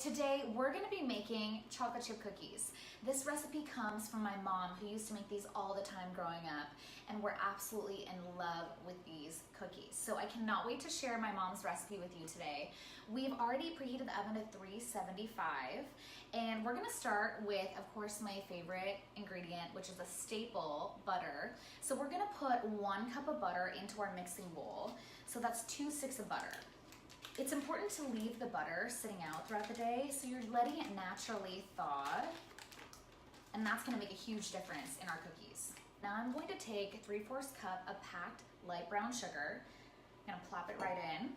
today we're gonna be making chocolate chip cookies. This recipe comes from my mom, who used to make these all the time growing up, and we're absolutely in love with these cookies. So I cannot wait to share my mom's recipe with you today. We've already preheated the oven to 375, and we're gonna start with, of course, my favorite ingredient, which is a staple, butter. So we're gonna put 1 cup of butter into our mixing bowl. So that's 2 sticks of butter. It's important to leave the butter sitting out throughout the day, so you're letting it naturally thaw, and that's gonna make a huge difference in our cookies. Now I'm going to take 3/4 cup of packed light brown sugar. I'm gonna plop it right in.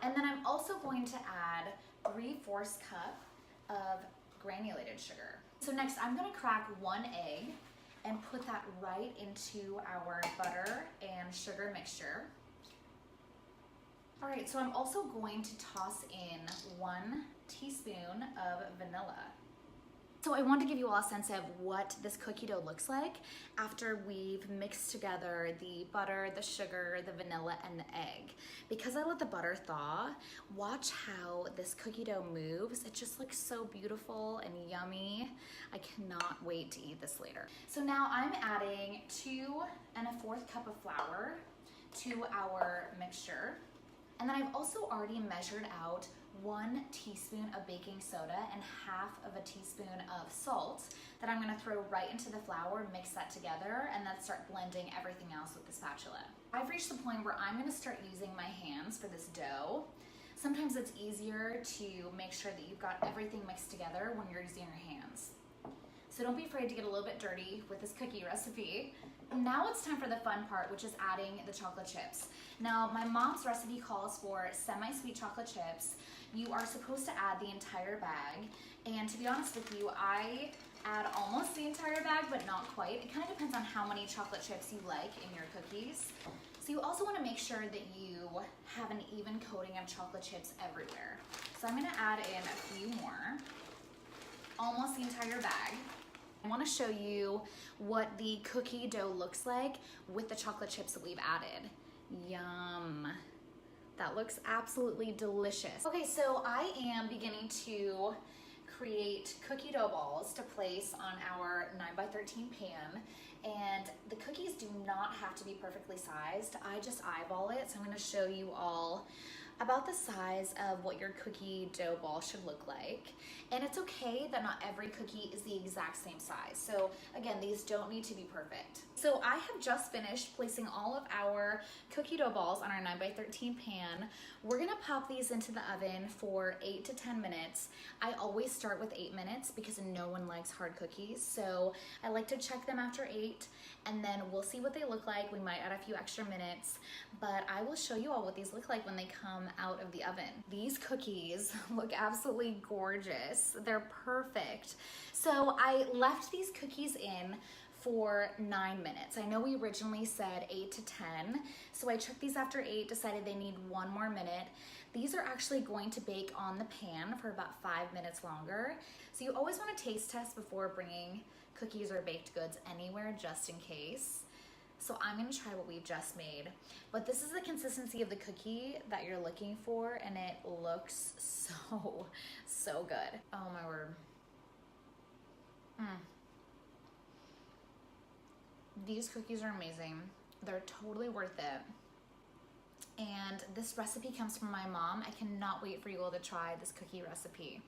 And then I'm also going to add 3/4 cup of granulated sugar. So next I'm gonna crack 1 egg and put that right into our butter and sugar mixture. All right, so I'm also going to toss in 1 teaspoon of vanilla. So I want to give you all a sense of what this cookie dough looks like after we've mixed together the butter, the sugar, the vanilla, and the egg. Because I let the butter thaw, watch how this cookie dough moves. It just looks so beautiful and yummy. I cannot wait to eat this later. So now I'm adding 2 1/4 cup of flour to our mixture. And then I've also already measured out 1 teaspoon of baking soda and 1/2 teaspoon of salt that I'm gonna throw right into the flour, mix that together, and then start blending everything else with the spatula. I've reached the point where I'm gonna start using my hands for this dough. Sometimes it's easier to make sure that you've got everything mixed together when you're using your hands. So don't be afraid to get a little bit dirty with this cookie recipe. Now it's time for the fun part, which is adding the chocolate chips. Now, my mom's recipe calls for semi-sweet chocolate chips. You are supposed to add the entire bag. And to be honest with you, I add almost the entire bag, but not quite. It kind of depends on how many chocolate chips you like in your cookies. So you also want to make sure that you have an even coating of chocolate chips everywhere. So I'm gonna add in a few more, almost the entire bag. I want to show you what the cookie dough looks like with the chocolate chips that we've added. Yum. That looks absolutely delicious. Okay, so I am beginning to create cookie dough balls to place on our 9x13 pan. And the cookies do not have to be perfectly sized. I just eyeball it, so I'm going to show you all about the size of what your cookie dough ball should look like. And it's okay that not every cookie is the exact same size. So again, these don't need to be perfect. So I have just finished placing all of our cookie dough balls on our 9x13 pan. We're gonna pop these into the oven for 8 to 10 minutes. I always start with 8 minutes because no one likes hard cookies. So I like to check them after 8, and then we'll see what they look like. We might add a few extra minutes, but I will show you all what these look like when they come out of the oven. These cookies look absolutely gorgeous. They're perfect. So I left these cookies in for 9 minutes. I know we originally said 8 to 10, so I checked these after 8, decided they need 1 more minute. These are actually going to bake on the pan for about 5 minutes longer. So you always want to taste test before bringing cookies or baked goods anywhere, just in case. So I'm gonna try what we've just made. But this is the consistency of the cookie that you're looking for, and it looks so good. Oh my word. These cookies are amazing. They're totally worth it. And this recipe comes from my mom. I cannot wait for you all to try this cookie recipe.